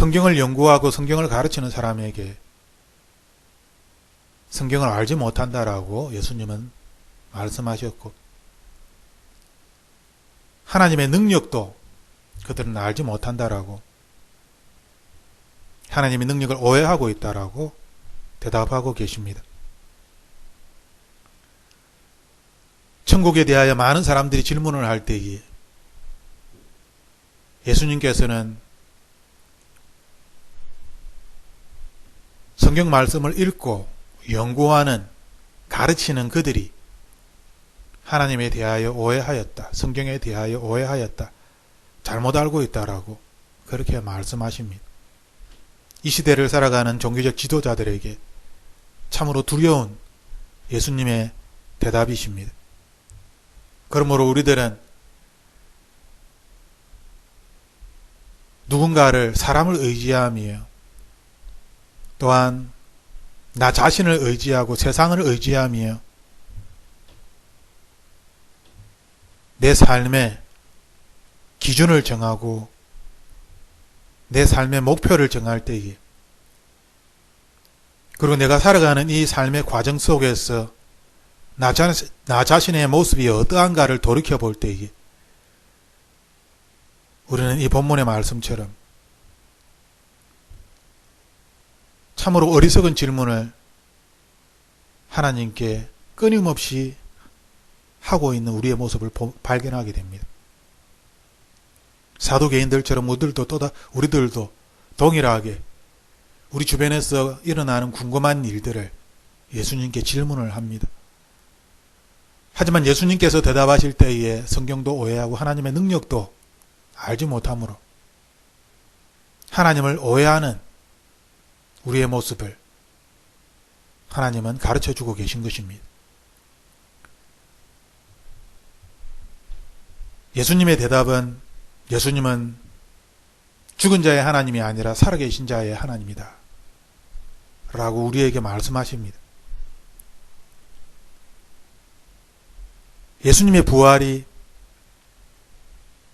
성경을 연구하고 성경을 가르치는 사람에게 성경을 알지 못한다라고 예수님은 말씀하셨고, 하나님의 능력도 그들은 알지 못한다라고, 하나님의 능력을 오해하고 있다라고 대답하고 계십니다. 천국에 대하여 많은 사람들이 질문을 할 때에 예수님께서는 성경 말씀을 읽고 연구하는, 가르치는 그들이 하나님에 대하여 오해하였다, 성경에 대하여 오해하였다, 잘못 알고 있다라고 그렇게 말씀하십니다. 이 시대를 살아가는 종교적 지도자들에게 참으로 두려운 예수님의 대답이십니다. 그러므로 우리들은 누군가를, 사람을 의지하며 또한 나 자신을 의지하고 세상을 의지하며 내 삶의 기준을 정하고 내 삶의 목표를 정할 때에, 그리고 내가 살아가는 이 삶의 과정 속에서 나 자신의 모습이 어떠한가를 돌이켜 볼 때에 우리는 이 본문의 말씀처럼 참으로 어리석은 질문을 하나님께 끊임없이 하고 있는 우리의 모습을 발견하게 됩니다. 사도개인들처럼 우리들도 동일하게 우리 주변에서 일어나는 궁금한 일들을 예수님께 질문을 합니다. 하지만 예수님께서 대답하실 때에 성경도 오해하고 하나님의 능력도 알지 못하므로 하나님을 오해하는 우리의 모습을 하나님은 가르쳐주고 계신 것입니다. 예수님의 대답은, 예수님은 죽은 자의 하나님이 아니라 살아계신 자의 하나님이다 라고 우리에게 말씀하십니다. 예수님의 부활이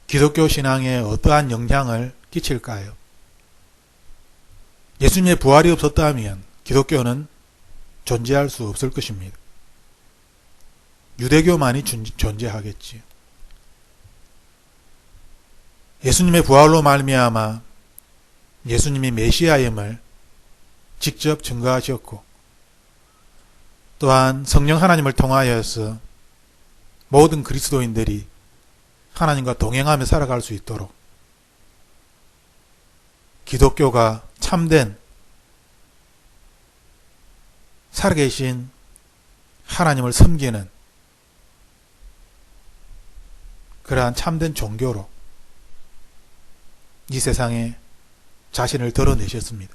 기독교 신앙에 어떠한 영향을 끼칠까요? 예수님의 부활이 없었다면 기독교는 존재할 수 없을 것입니다. 유대교만이 존재하겠지요. 예수님의 부활로 말미암아 예수님이 메시아임을 직접 증거하셨고, 또한 성령 하나님을 통하여서 모든 그리스도인들이 하나님과 동행하며 살아갈 수 있도록 기독교가 참된 살아계신 하나님을 섬기는 그러한 참된 종교로 이 세상에 자신을 드러내셨습니다.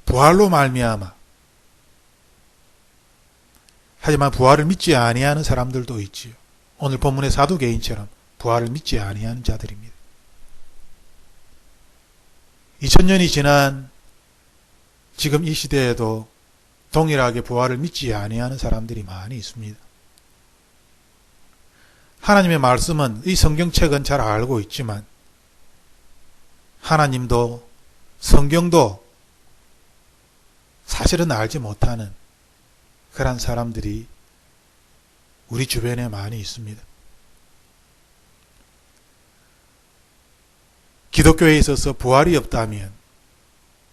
부활로 말미암아, 하지만 부활을 믿지 아니하는 사람들도 있지요. 오늘 본문의 사두개인처럼 부활을 믿지 아니하는 자들입니다. 2000년이 지난 지금 이 시대에도 동일하게 부활을 믿지 아니하는 사람들이 많이 있습니다. 하나님의 말씀은, 이 성경책은 잘 알고 있지만 하나님도 성경도 사실은 알지 못하는 그런 사람들이 우리 주변에 많이 있습니다. 기독교에 있어서 부활이 없다면,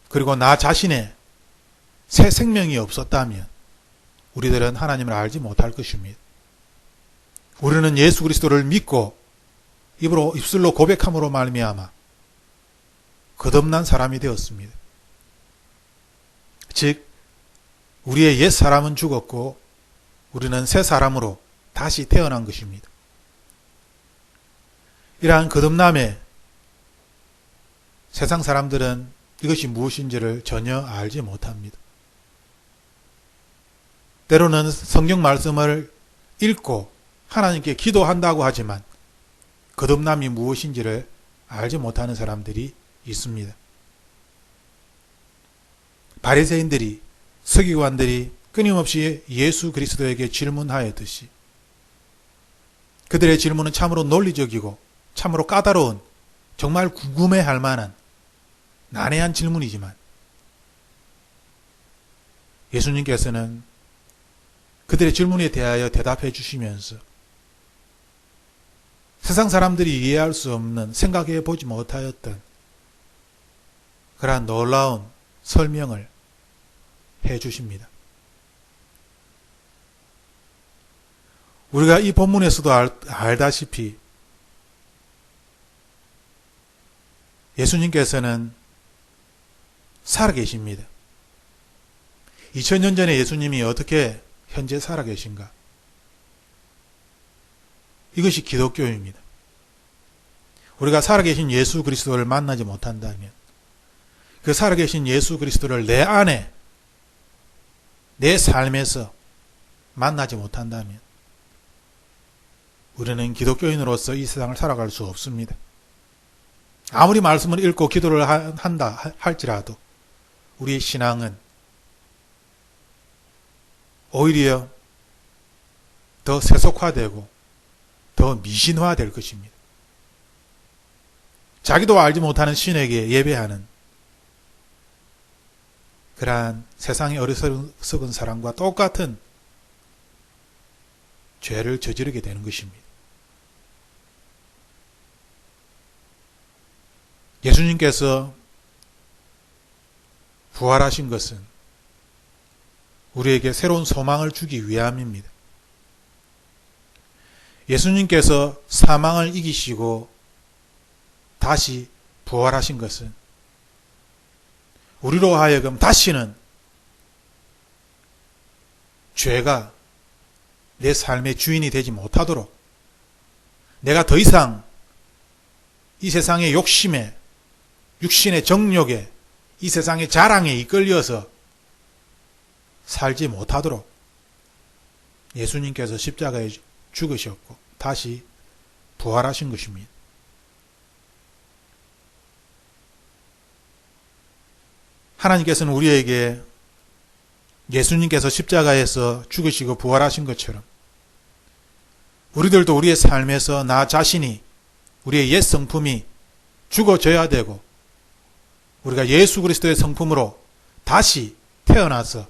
그리고 나 자신의 새 생명이 없었다면 우리들은 하나님을 알지 못할 것입니다. 우리는 예수 그리스도를 믿고 입술로 고백함으로 말미암아 거듭난 사람이 되었습니다. 즉 우리의 옛 사람은 죽었고 우리는 새 사람으로 다시 태어난 것입니다. 이러한 거듭남에 세상 사람들은 이것이 무엇인지를 전혀 알지 못합니다. 때로는 성경 말씀을 읽고 하나님께 기도한다고 하지만 거듭남이 무엇인지를 알지 못하는 사람들이 있습니다. 바리새인들이, 서기관들이 끊임없이 예수 그리스도에게 질문하였듯이 그들의 질문은 참으로 논리적이고 참으로 까다로운 정말 궁금해할 만한 난해한 질문이지만 예수님께서는 그들의 질문에 대하여 대답해 주시면서 세상 사람들이 이해할 수 없는, 생각해 보지 못하였던 그러한 놀라운 설명을 해 주십니다. 우리가 이 본문에서도 알다시피 예수님께서는 살아계십니다. 2000년 전에 예수님이 어떻게 현재 살아계신가? 이것이 기독교입니다. 우리가 살아계신 예수 그리스도를 만나지 못한다면, 그 살아계신 예수 그리스도를 내 안에, 내 삶에서 만나지 못한다면 우리는 기독교인으로서 이 세상을 살아갈 수 없습니다. 아무리 말씀을 읽고 기도를 한다 할지라도 우리의 신앙은 오히려 더 세속화되고 더 미신화될 것입니다. 자기도 알지 못하는 신에게 예배하는 그러한 세상의 어리석은 사람과 똑같은 죄를 저지르게 되는 것입니다. 예수님께서 부활하신 것은 우리에게 새로운 소망을 주기 위함입니다. 예수님께서 사망을 이기시고 다시 부활하신 것은 우리로 하여금 다시는 죄가 내 삶의 주인이 되지 못하도록, 내가 더 이상 이 세상의 욕심에, 육신의 정욕에, 이 세상의 자랑에 이끌려서 살지 못하도록 예수님께서 십자가에 죽으셨고 다시 부활하신 것입니다. 하나님께서는 우리에게 예수님께서 십자가에서 죽으시고 부활하신 것처럼 우리들도 우리의 삶에서 나 자신이, 우리의 옛 성품이 죽어져야 되고 우리가 예수 그리스도의 성품으로 다시 태어나서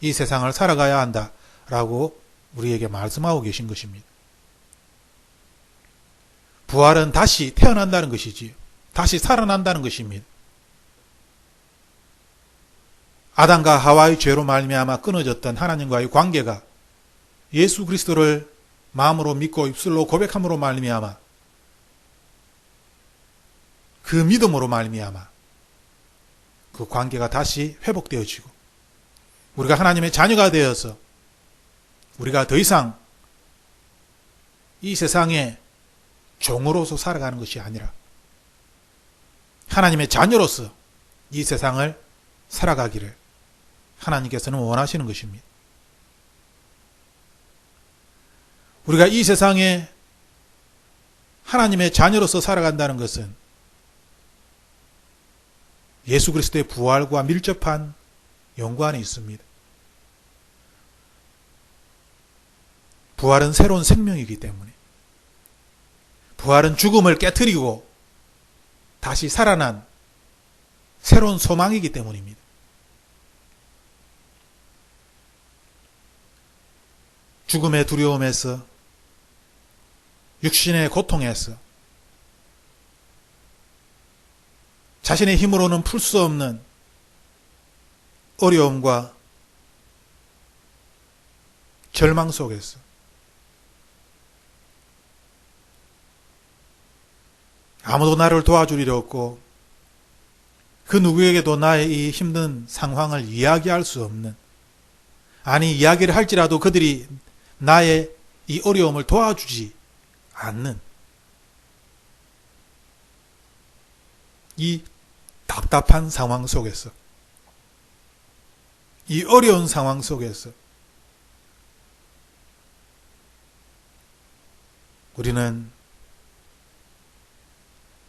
이 세상을 살아가야 한다라고 우리에게 말씀하고 계신 것입니다. 부활은 다시 태어난다는 것이지요. 다시 살아난다는 것입니다. 아담과 하와의 죄로 말미암아 끊어졌던 하나님과의 관계가 예수 그리스도를 마음으로 믿고 입술로 고백함으로 말미암아, 그 믿음으로 말미암아 그 관계가 다시 회복되어지고 우리가 하나님의 자녀가 되어서 우리가 더 이상 이 세상의 종으로서 살아가는 것이 아니라 하나님의 자녀로서 이 세상을 살아가기를 하나님께서는 원하시는 것입니다. 우리가 이 세상에 하나님의 자녀로서 살아간다는 것은 예수 그리스도의 부활과 밀접한 연관이 있습니다. 부활은 새로운 생명이기 때문에, 부활은 죽음을 깨트리고 다시 살아난 새로운 소망이기 때문입니다. 죽음의 두려움에서, 육신의 고통에서, 자신의 힘으로는 풀 수 없는 어려움과 절망 속에서 아무도 나를 도와줄 일이 없고 그 누구에게도 나의 이 힘든 상황을 이야기할 수 없는, 아니 이야기를 할지라도 그들이 나의 이 어려움을 도와주지 않는 이 답답한 상황 속에서, 이 어려운 상황 속에서 우리는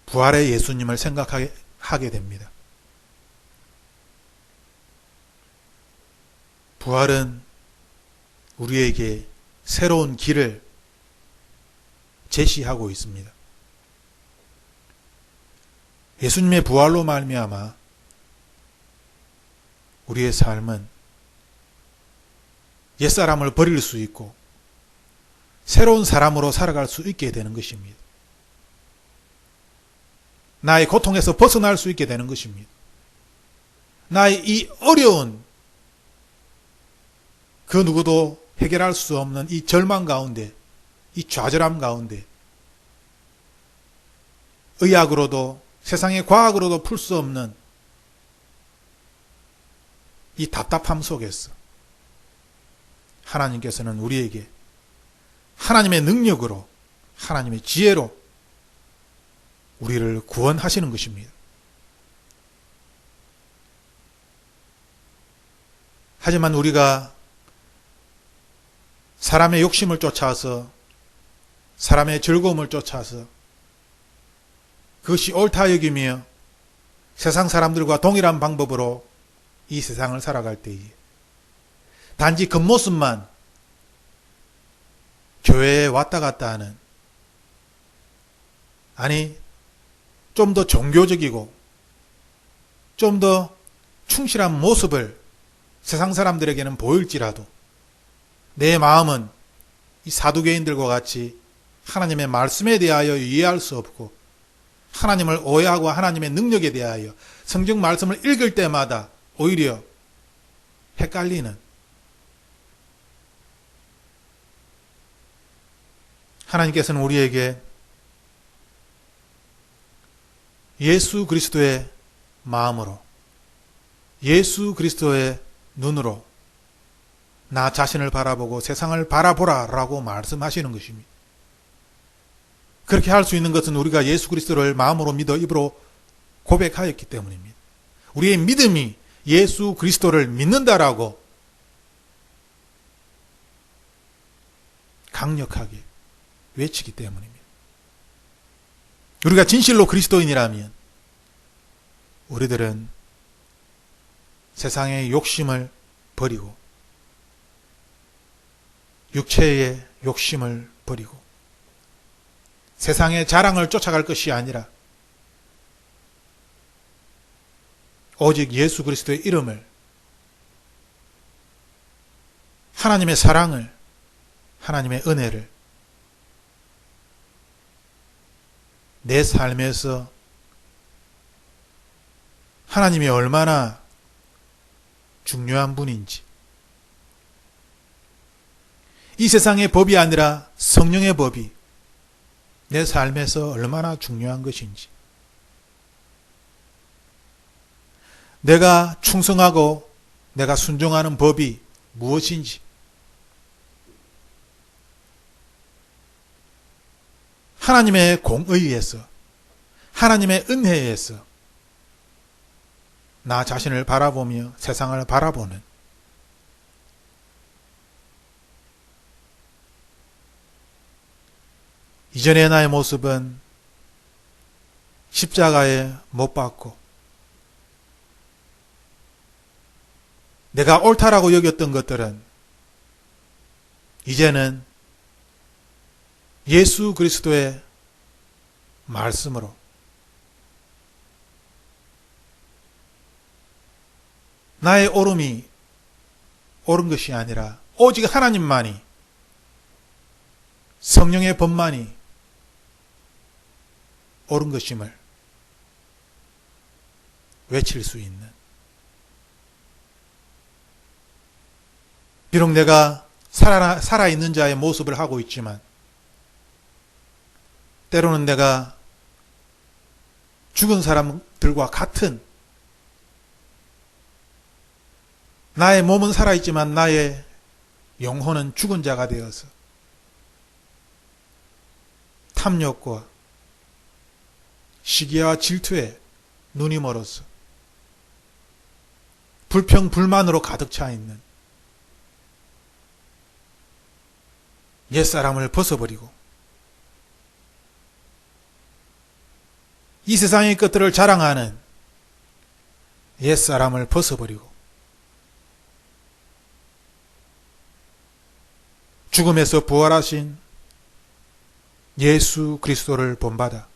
부활의 예수님을 생각하게 됩니다. 부활은 우리에게 새로운 길을 제시하고 있습니다. 예수님의 부활로 말미암아 우리의 삶은 옛사람을 버릴 수 있고 새로운 사람으로 살아갈 수 있게 되는 것입니다. 나의 고통에서 벗어날 수 있게 되는 것입니다. 나의 이 어려운 그 누구도 해결할 수 없는 이 절망 가운데, 이 좌절함 가운데 의학으로도 세상의 과학으로도 풀 수 없는 이 답답함 속에서 하나님께서는 우리에게 하나님의 능력으로, 하나님의 지혜로 우리를 구원하시는 것입니다. 하지만 우리가 사람의 욕심을 쫓아서, 사람의 즐거움을 쫓아서 그것이 옳다 여기며 세상 사람들과 동일한 방법으로 이 세상을 살아갈 때에 단지 겉모습만 교회에 왔다 갔다 하는, 아니 좀 더 종교적이고 좀 더 충실한 모습을 세상 사람들에게는 보일지라도 내 마음은 이 사두개인들과 같이 하나님의 말씀에 대하여 이해할 수 없고 하나님을 오해하고 하나님의 능력에 대하여 성경 말씀을 읽을 때마다 오히려 헷갈리는, 하나님께서는 우리에게 예수 그리스도의 마음으로, 예수 그리스도의 눈으로 나 자신을 바라보고 세상을 바라보라 라고 말씀하시는 것입니다. 그렇게 할 수 있는 것은 우리가 예수 그리스도를 마음으로 믿어 입으로 고백하였기 때문입니다. 우리의 믿음이 예수 그리스도를 믿는다라고 강력하게 외치기 때문입니다. 우리가 진실로 그리스도인이라면 우리들은 세상의 욕심을 버리고 육체의 욕심을 버리고 세상의 자랑을 쫓아갈 것이 아니라 오직 예수 그리스도의 이름을, 하나님의 사랑을, 하나님의 은혜를 내 삶에서 하나님이 얼마나 중요한 분인지, 이 세상의 법이 아니라 성령의 법이 내 삶에서 얼마나 중요한 것인지, 내가 충성하고 내가 순종하는 법이 무엇인지, 하나님의 공의에서, 하나님의 은혜에서 나 자신을 바라보며 세상을 바라보는, 이전의 나의 모습은 십자가에 못 박고 내가 옳다라고 여겼던 것들은 이제는 예수 그리스도의 말씀으로 나의 옳음이 옳은 것이 아니라 오직 하나님만이, 성령의 법만이 옳은 것임을 외칠 수 있는, 비록 내가 살아있는 자의 모습을 하고 있지만 때로는 내가 죽은 사람들과 같은, 나의 몸은 살아있지만 나의 영혼은 죽은 자가 되어서 탐욕과 시기와 질투에 눈이 멀어서 불평 불만으로 가득 차 있는 옛사람을 벗어버리고 이 세상의 것들을 자랑하는 옛사람을 벗어버리고 죽음에서 부활하신 예수 그리스도를 본받아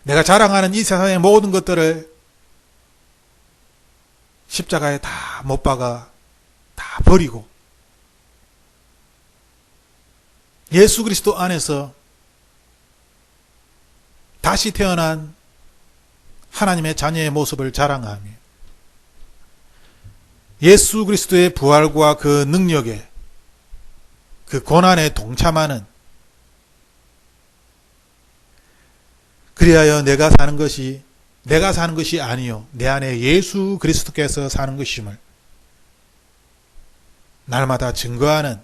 내가 자랑하는 이 세상의 모든 것들을 십자가에 다 못 박아 다 버리고 예수 그리스도 안에서 다시 태어난 하나님의 자녀의 모습을 자랑하며 예수 그리스도의 부활과 그 능력에 그 고난에 동참하는, 그리하여 내가 사는 것이 아니요 내 안에 예수 그리스도께서 사는 것임을 날마다 증거하는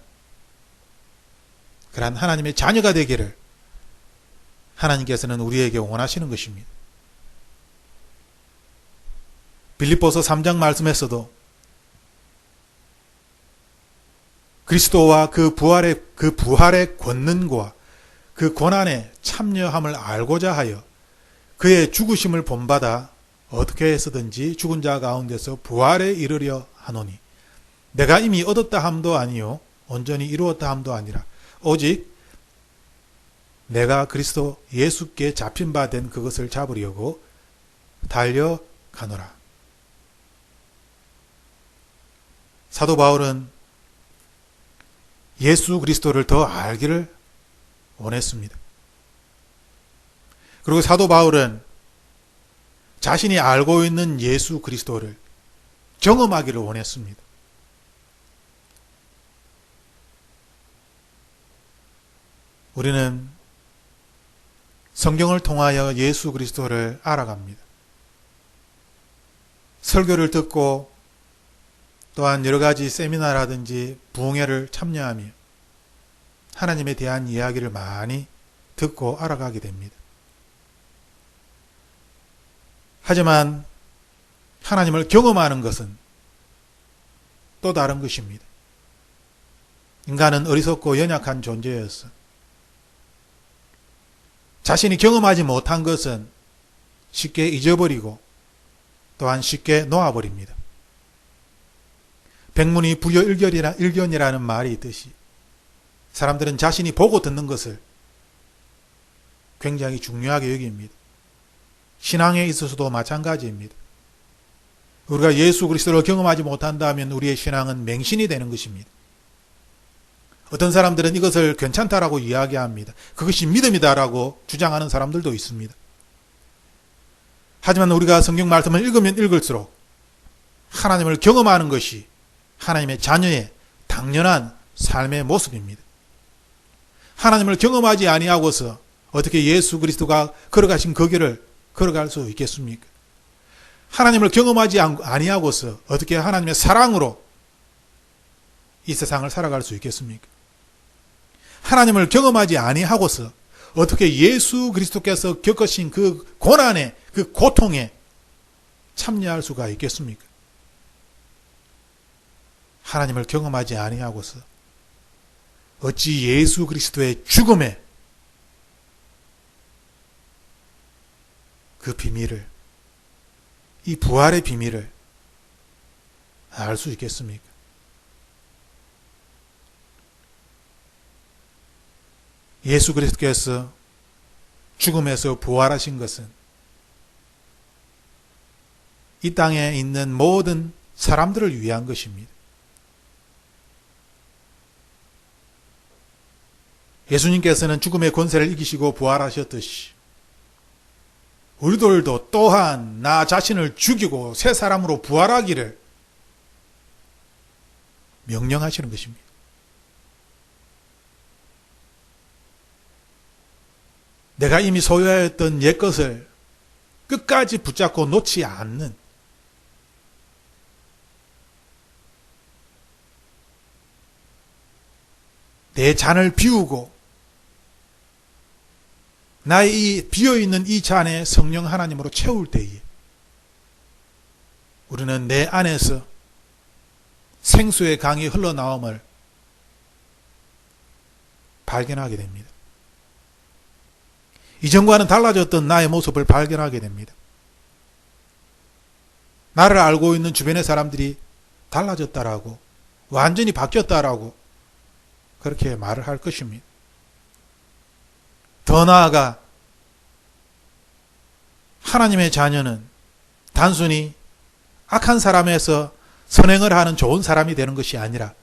그러한 하나님의 자녀가 되기를 하나님께서는 우리에게 원하시는 것입니다. 빌립보서 3장 말씀에서도 그리스도와 그 부활의 권능과 그 고난에 참여함을 알고자 하여 그의 죽으심을 본받아 어떻게 해서든지 죽은 자 가운데서 부활에 이르려 하노니 내가 이미 얻었다 함도 아니요 온전히 이루었다 함도 아니라 오직 내가 그리스도 예수께 잡힌 바 된 그것을 잡으려고 달려가노라. 사도 바울은 예수 그리스도를 더 알기를 원했습니다. 그리고 사도 바울은 자신이 알고 있는 예수 그리스도를 경험하기를 원했습니다. 우리는 성경을 통하여 예수 그리스도를 알아갑니다. 설교를 듣고 또한 여러 가지 세미나라든지 부흥회를 참여하며 하나님에 대한 이야기를 많이 듣고 알아가게 됩니다. 하지만 하나님을 경험하는 것은 또 다른 것입니다. 인간은 어리석고 연약한 존재였어. 자신이 경험하지 못한 것은 쉽게 잊어버리고 또한 쉽게 놓아버립니다. 백문이 불여일견이라는 말이 있듯이 사람들은 자신이 보고 듣는 것을 굉장히 중요하게 여깁니다. 신앙에 있어서도 마찬가지입니다. 우리가 예수 그리스도를 경험하지 못한다면 우리의 신앙은 맹신이 되는 것입니다. 어떤 사람들은 이것을 괜찮다라고 이야기합니다. 그것이 믿음이다라고 주장하는 사람들도 있습니다. 하지만 우리가 성경 말씀을 읽으면 읽을수록 하나님을 경험하는 것이 하나님의 자녀의 당연한 삶의 모습입니다. 하나님을 경험하지 아니하고서 어떻게 예수 그리스도가 걸어가신 그 길을 걸어갈 수 있겠습니까? 하나님을 경험하지 아니하고서 어떻게 하나님의 사랑으로 이 세상을 살아갈 수 있겠습니까? 하나님을 경험하지 아니하고서 어떻게 예수 그리스도께서 겪으신 그 고난에, 그 고통에 참여할 수가 있겠습니까? 하나님을 경험하지 아니하고서 어찌 예수 그리스도의 죽음에 그 비밀을, 이 부활의 비밀을 알 수 있겠습니까? 예수 그리스도께서 죽음에서 부활하신 것은 이 땅에 있는 모든 사람들을 위한 것입니다. 예수님께서는 죽음의 권세를 이기시고 부활하셨듯이 우리들도 또한 나 자신을 죽이고 새 사람으로 부활하기를 명령하시는 것입니다. 내가 이미 소유하였던 옛것을 끝까지 붙잡고 놓지 않는 내 잔을 비우고 나의 이 비어있는 이 잔에 성령 하나님으로 채울 때에 우리는 내 안에서 생수의 강이 흘러나옴을 발견하게 됩니다. 이전과는 달라졌던 나의 모습을 발견하게 됩니다. 나를 알고 있는 주변의 사람들이 달라졌다라고, 완전히 바뀌었다라고 그렇게 말을 할 것입니다. 더 나아가 하나님의 자녀는 단순히 악한 사람에서 선행을 하는 좋은 사람이 되는 것이 아니라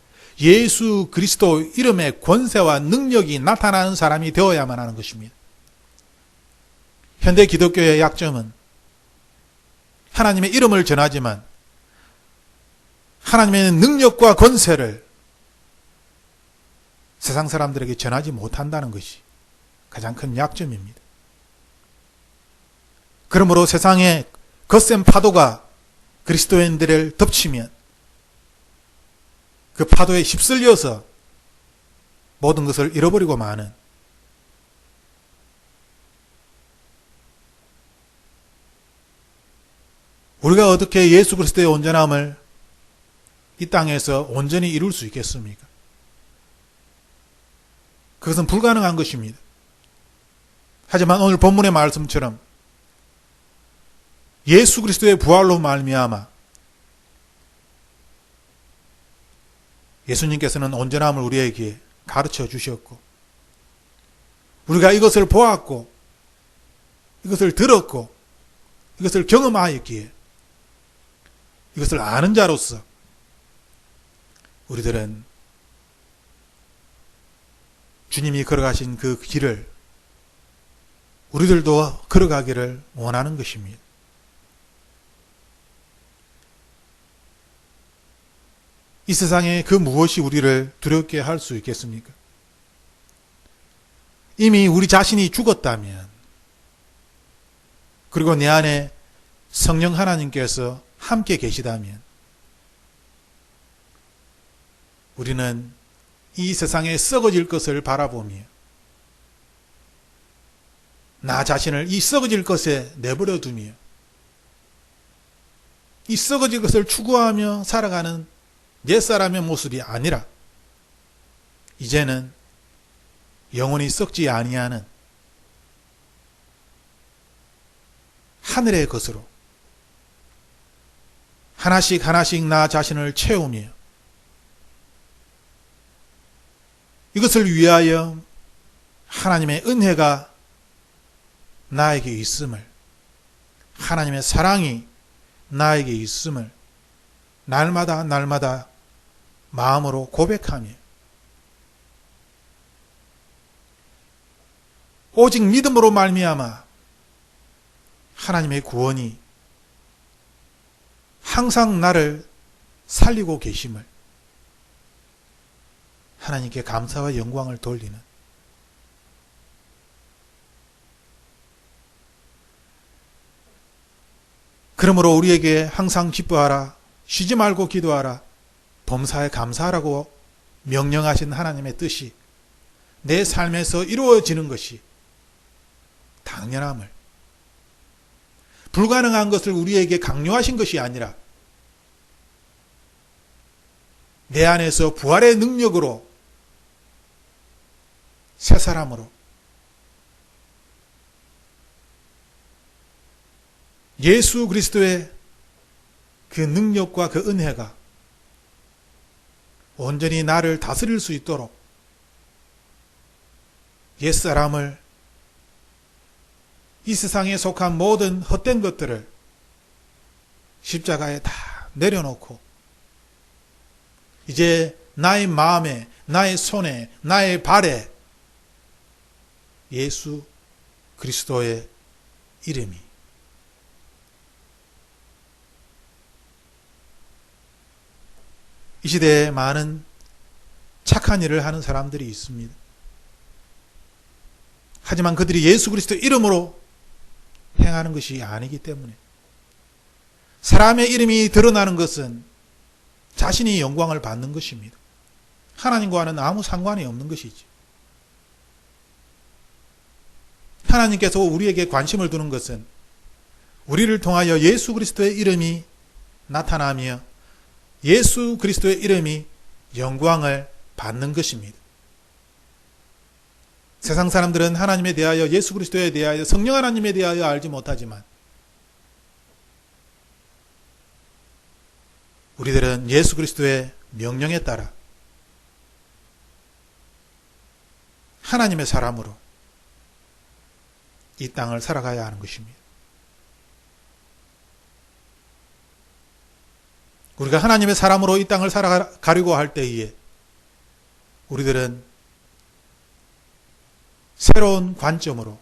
예수 그리스도 이름의 권세와 능력이 나타나는 사람이 되어야만 하는 것입니다. 현대 기독교의 약점은 하나님의 이름을 전하지만 하나님의 능력과 권세를 세상 사람들에게 전하지 못한다는 것이 가장 큰 약점입니다. 그러므로 세상의 거센 파도가 그리스도인들을 덮치면 그 파도에 휩쓸려서 모든 것을 잃어버리고 마는 우리가 어떻게 예수 그리스도의 온전함을 이 땅에서 온전히 이룰 수 있겠습니까? 그것은 불가능한 것입니다. 하지만 오늘 본문의 말씀처럼 예수 그리스도의 부활로 말미암아 예수님께서는 온전함을 우리에게 가르쳐 주셨고 우리가 이것을 보았고 이것을 들었고 이것을 경험하였기에 이것을 아는 자로서 우리들은 주님이 걸어가신 그 길을 우리들도 걸어가기를 원하는 것입니다. 이 세상에 그 무엇이 우리를 두렵게 할 수 있겠습니까? 이미 우리 자신이 죽었다면, 그리고 내 안에 성령 하나님께서 함께 계시다면, 우리는 이 세상에 썩어질 것을 바라보며 나 자신을 이 썩어질 것에 내버려 두며 이 썩어질 것을 추구하며 살아가는 옛사람의 모습이 아니라 이제는 영원히 썩지 아니하는 하늘의 것으로 하나씩 하나씩 나 자신을 채우며 이것을 위하여 하나님의 은혜가 나에게 있음을, 하나님의 사랑이 나에게 있음을 날마다 마음으로 고백하며 오직 믿음으로 말미암아 하나님의 구원이 항상 나를 살리고 계심을 하나님께 감사와 영광을 돌리는 그러므로 우리에게 항상 기뻐하라, 쉬지 말고 기도하라, 범사에 감사하라고 명령하신 하나님의 뜻이 내 삶에서 이루어지는 것이 당연함을, 불가능한 것을 우리에게 강요하신 것이 아니라 내 안에서 부활의 능력으로 새 사람으로 예수 그리스도의 그 능력과 그 은혜가 온전히 나를 다스릴 수 있도록 옛사람을, 이 세상에 속한 모든 헛된 것들을 십자가에 다 내려놓고 이제 나의 마음에, 나의 손에, 나의 발에 예수 그리스도의 이름이 이 시대에 많은 착한 일을 하는 사람들이 있습니다. 하지만 그들이 예수 그리스도 이름으로 행하는 것이 아니기 때문에 사람의 이름이 드러나는 것은 자신이 영광을 받는 것입니다. 하나님과는 아무 상관이 없는 것이지. 하나님께서 우리에게 관심을 두는 것은 우리를 통하여 예수 그리스도의 이름이 나타나며 예수 그리스도의 이름이 영광을 받는 것입니다. 세상 사람들은 하나님에 대하여, 예수 그리스도에 대하여, 성령 하나님에 대하여 알지 못하지만 우리들은 예수 그리스도의 명령에 따라 하나님의 사람으로 이 땅을 살아가야 하는 것입니다. 우리가 하나님의 사람으로 이 땅을 살아가려고 할 때에 우리들은 새로운 관점으로,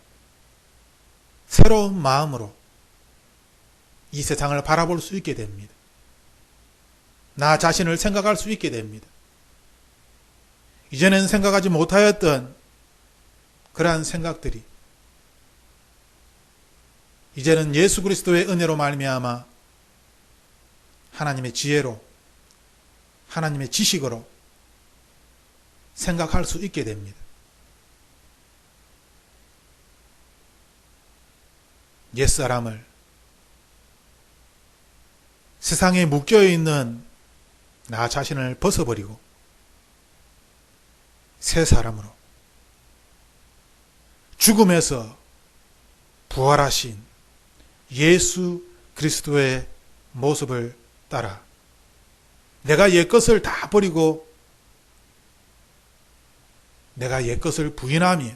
새로운 마음으로 이 세상을 바라볼 수 있게 됩니다. 나 자신을 생각할 수 있게 됩니다. 이전엔 생각하지 못하였던 그러한 생각들이 이제는 예수 그리스도의 은혜로 말미암아 하나님의 지혜로, 하나님의 지식으로 생각할 수 있게 됩니다. 옛사람을, 세상에 묶여있는 나 자신을 벗어버리고 새 사람으로 죽음에서 부활하신 예수 그리스도의 모습을 따라 내가 옛것을 다 버리고 내가 옛것을 부인하며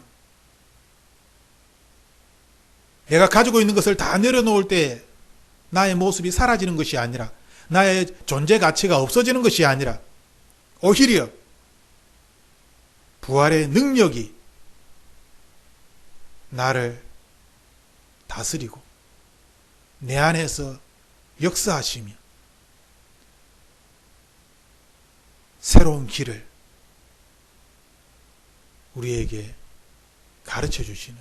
내가 가지고 있는 것을 다 내려놓을 때 나의 모습이 사라지는 것이 아니라, 나의 존재 가치가 없어지는 것이 아니라 오히려 부활의 능력이 나를 다스리고 내 안에서 역사하시며 새로운 길을 우리에게 가르쳐 주시는,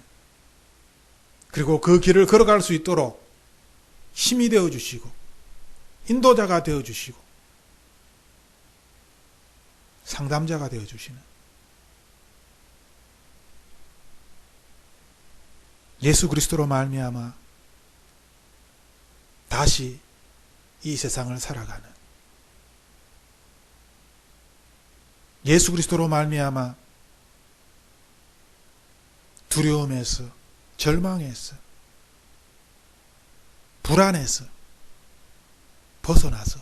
그리고 그 길을 걸어갈 수 있도록 힘이 되어 주시고 인도자가 되어 주시고 상담자가 되어 주시는 예수 그리스도로 말미암아 다시 이 세상을 살아가는, 예수 그리스도로 말미암아 두려움에서, 절망에서, 불안에서 벗어나서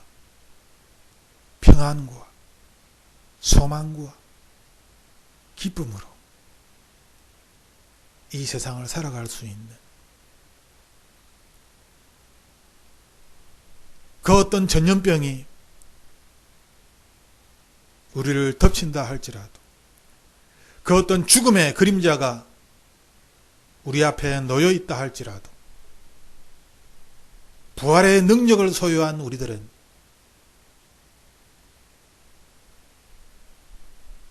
평안과 소망과 기쁨으로 이 세상을 살아갈 수 있는, 그 어떤 전염병이 우리를 덮친다 할지라도, 그 어떤 죽음의 그림자가 우리 앞에 놓여 있다 할지라도 부활의 능력을 소유한 우리들은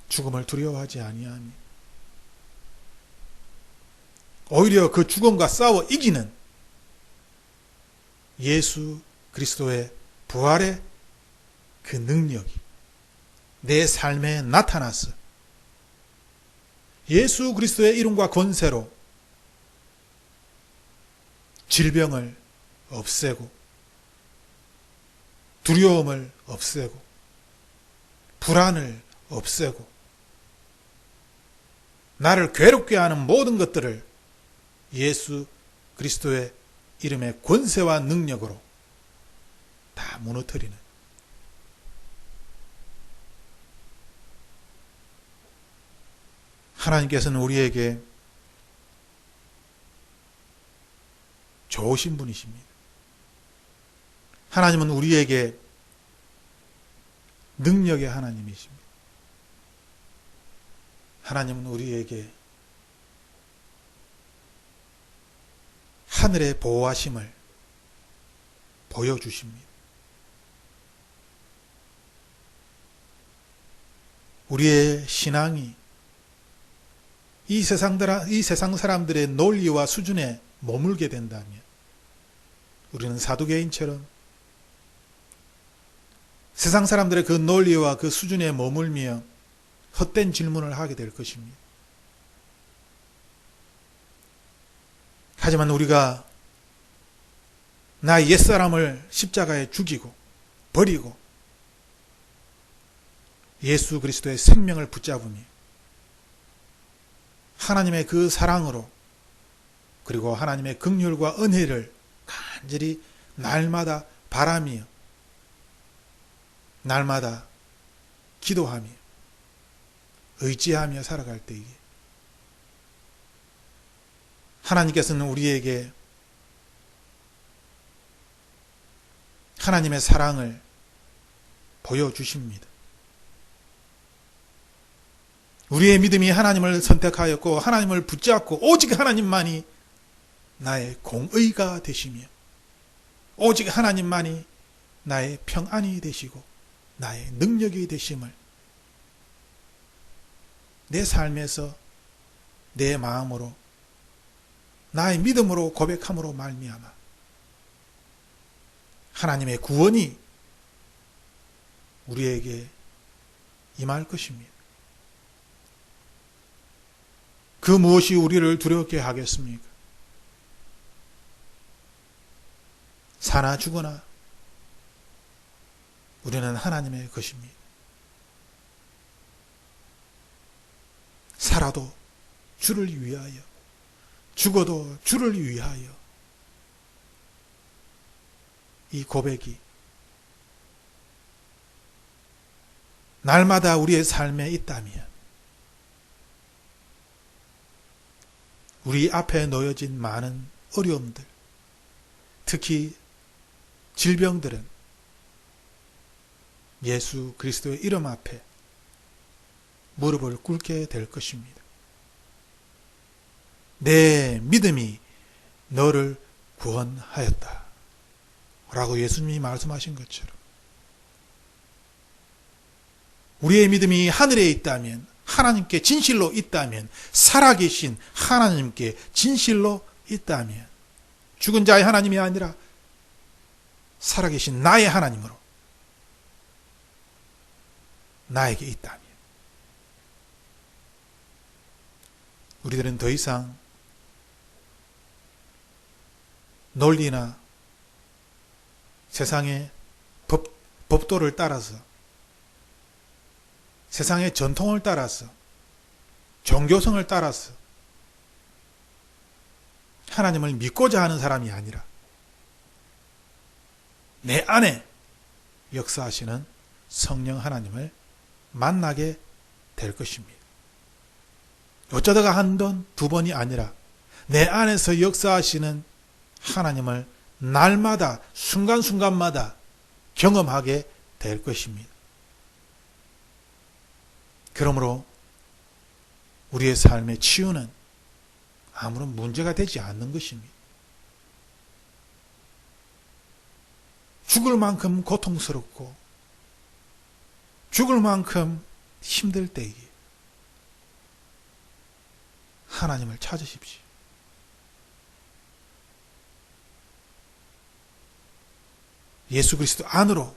죽음을 두려워하지 아니하며 오히려 그 죽음과 싸워 이기는 예수 그리스도의 부활의 그 능력이 내 삶에 나타나서 예수 그리스도의 이름과 권세로 질병을 없애고 두려움을 없애고 불안을 없애고 나를 괴롭게 하는 모든 것들을 예수 그리스도의 이름의 권세와 능력으로 다 무너뜨리는, 하나님께서는 우리에게 좋으신 분이십니다. 하나님은 우리에게 능력의 하나님이십니다. 하나님은 우리에게 하늘의 보호하심을 보여주십니다. 우리의 신앙이 이 세상 사람들의 논리와 수준에 머물게 된다면 우리는 사두개인처럼 세상 사람들의 그 논리와 그 수준에 머물며 헛된 질문을 하게 될 것입니다. 하지만 우리가 나의 옛사람을 십자가에 죽이고 버리고 예수 그리스도의 생명을 붙잡으며 하나님의 그 사랑으로 그리고 하나님의 긍휼과 은혜를 간절히 날마다 바라며 날마다 기도하며 의지하며 살아갈 때에 하나님께서는 우리에게 하나님의 사랑을 보여주십니다. 우리의 믿음이 하나님을 선택하였고 하나님을 붙잡고 오직 하나님만이 나의 공의가 되시며 오직 하나님만이 나의 평안이 되시고 나의 능력이 되심을 내 삶에서 내 마음으로 나의 믿음으로 고백함으로 말미암아 하나님의 구원이 우리에게 임할 것입니다. 그 무엇이 우리를 두렵게 하겠습니까? 사나 죽으나 우리는 하나님의 것입니다. 살아도 주를 위하여, 죽어도 주를 위하여. 이 고백이 날마다 우리의 삶에 있다면 우리 앞에 놓여진 많은 어려움들, 특히 질병들은 예수 그리스도의 이름 앞에 무릎을 꿇게 될 것입니다. 내 믿음이 너를 구원하였다 라고 예수님이 말씀하신 것처럼 우리의 믿음이 하늘에 있다면, 하나님께 진실로 있다면, 살아계신 하나님께 진실로 있다면, 죽은 자의 하나님이 아니라 살아계신 나의 하나님으로 나에게 있다면 우리들은 더 이상 논리나 세상의 법도를 따라서 세상의 전통을 따라서 종교성을 따라서 하나님을 믿고자 하는 사람이 아니라 내 안에 역사하시는 성령 하나님을 만나게 될 것입니다. 어쩌다가 한 번, 두 번이 아니라 내 안에서 역사하시는 하나님을 날마다 순간순간마다 경험하게 될 것입니다. 그러므로 우리의 삶의 치유는 아무런 문제가 되지 않는 것입니다. 죽을 만큼 고통스럽고 죽을 만큼 힘들 때에 하나님을 찾으십시오. 예수 그리스도 안으로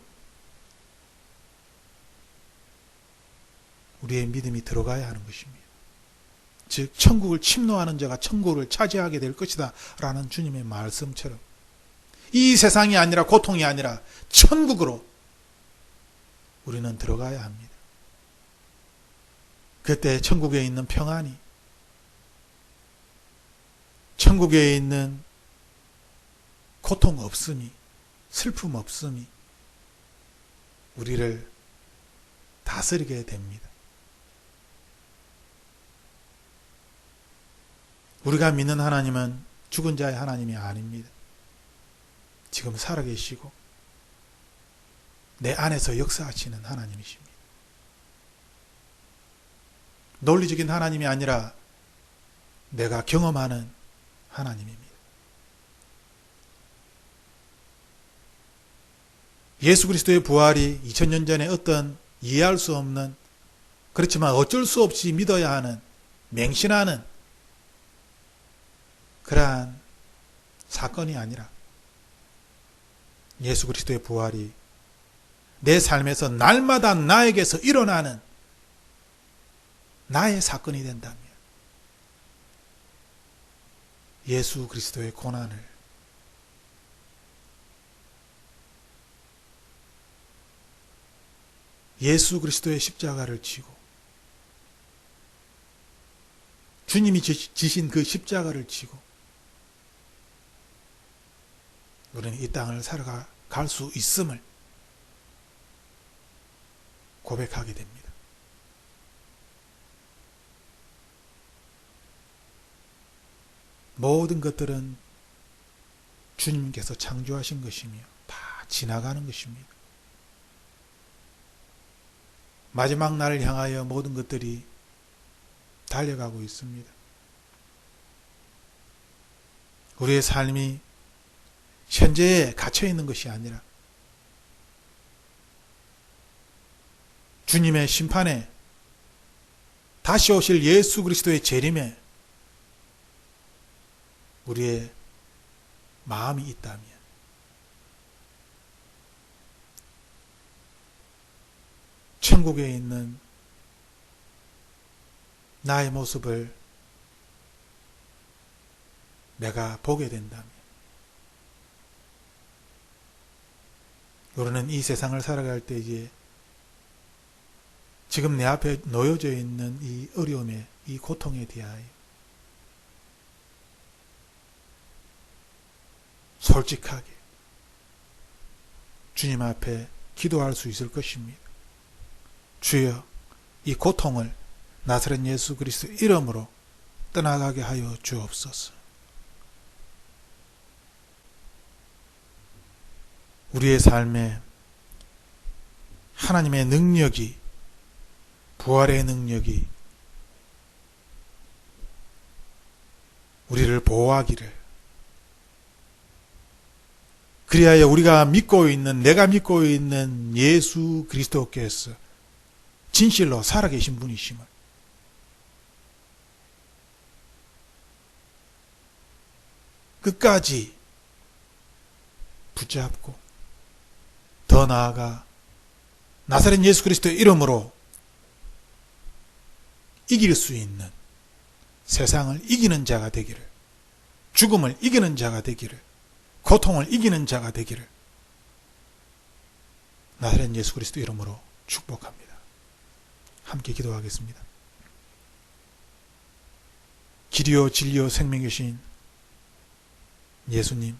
우리의 믿음이 들어가야 하는 것입니다. 즉 천국을 침노하는 자가 천국을 차지하게 될 것이다 라는 주님의 말씀처럼 이 세상이 아니라 고통이 아니라 천국으로 우리는 들어가야 합니다. 그때 천국에 있는 평안이, 천국에 있는 고통 없음이, 슬픔 없음이 우리를 다스리게 됩니다. 우리가 믿는 하나님은 죽은 자의 하나님이 아닙니다. 지금 살아계시고 내 안에서 역사하시는 하나님이십니다. 논리적인 하나님이 아니라 내가 경험하는 하나님입니다. 예수 그리스도의 부활이 2000년 전에 어떤 이해할 수 없는, 그렇지만 어쩔 수 없이 믿어야 하는, 맹신하는 그러한 사건이 아니라 예수 그리스도의 부활이 내 삶에서 날마다 나에게서 일어나는 나의 사건이 된다면 예수 그리스도의 고난을 예수 그리스도의 십자가를 지고 주님이 지신 그 십자가를 지고 우리는 이 땅을 살아갈 수 있음을 고백하게 됩니다. 모든 것들은 주님께서 창조하신 것이며 다 지나가는 것입니다. 마지막 날을 향하여 모든 것들이 달려가고 있습니다. 우리의 삶이 현재에 갇혀 있는 것이 아니라 주님의 심판에 다시 오실 예수 그리스도의 재림에 우리의 마음이 있다면 천국에 있는 나의 모습을 내가 보게 된다면 우리는 이 세상을 살아갈 때에 지금 내 앞에 놓여져 있는 이 어려움에, 이 고통에 대하여 솔직하게 주님 앞에 기도할 수 있을 것입니다. 주여, 이 고통을 나사렛 예수 그리스도 이름으로 떠나가게 하여 주옵소서. 우리의 삶에 하나님의 능력이, 부활의 능력이 우리를 보호하기를, 그리하여 우리가 믿고 있는, 내가 믿고 있는 예수 그리스도께서 진실로 살아계신 분이심을 끝까지 붙잡고 더 나아가 나사렛 예수 그리스도의 이름으로 이길 수 있는, 세상을 이기는 자가 되기를, 죽음을 이기는 자가 되기를, 고통을 이기는 자가 되기를 나사렛 예수 그리스도 이름으로 축복합니다. 함께 기도하겠습니다. 길이요 진리요 생명이신 예수님,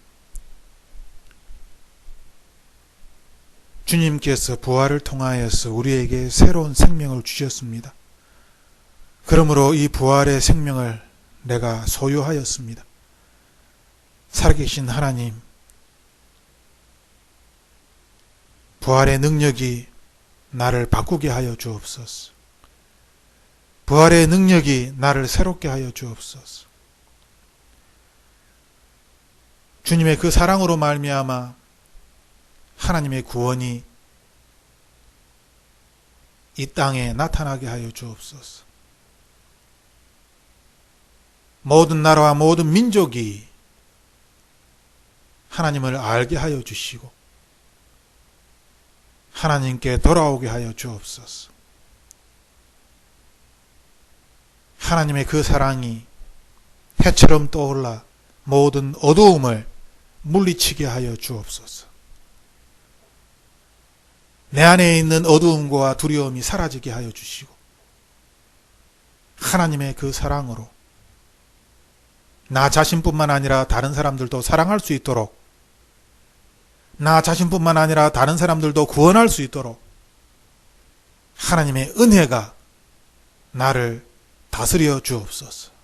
주님께서 부활을 통하여서 우리에게 새로운 생명을 주셨습니다. 그러므로 이 부활의 생명을 내가 소유하였습니다. 살아계신 하나님, 부활의 능력이 나를 바꾸게 하여 주옵소서. 부활의 능력이 나를 새롭게 하여 주옵소서. 주님의 그 사랑으로 말미암아 하나님의 구원이 이 땅에 나타나게 하여 주옵소서. 모든 나라와 모든 민족이 하나님을 알게 하여 주시고 하나님께 돌아오게 하여 주옵소서. 하나님의 그 사랑이 해처럼 떠올라 모든 어두움을 물리치게 하여 주옵소서. 내 안에 있는 어두움과 두려움이 사라지게 하여 주시고 하나님의 그 사랑으로 나 자신뿐만 아니라 다른 사람들도 사랑할 수 있도록, 나 자신뿐만 아니라 다른 사람들도 구원할 수 있도록 하나님의 은혜가 나를 다스려 주옵소서.